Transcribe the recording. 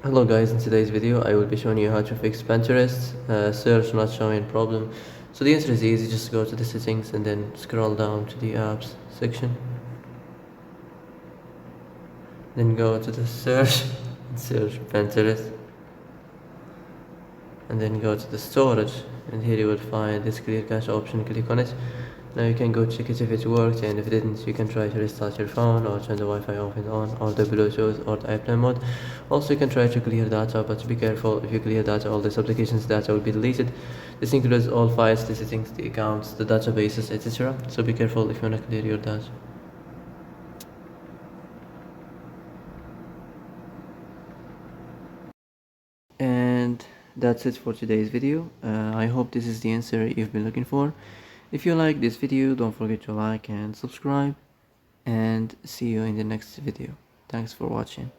Hello guys, in today's video I will be showing you how to fix Pinterest search not showing problem. So the answer is easy, just go to the settings and then scroll down to the apps section. Then go to the search and search Pinterest. And then go to the storage, and here you will find this clear cache option. Click on it. Now you can go check it if it worked, and if it didn't you can try to restart your phone or turn the Wi-Fi off and on, or the Bluetooth or the airplane mode. Also you can try to clear data, but be careful. If you clear data, all this applications data will be deleted. This includes all files, the settings, the accounts, the databases, etc. So be careful if you want to clear your data. And that's it for today's video. I hope this is the answer you've been looking for. If you like this video, don't forget to like and subscribe, and see you in the next video. Thanks for watching.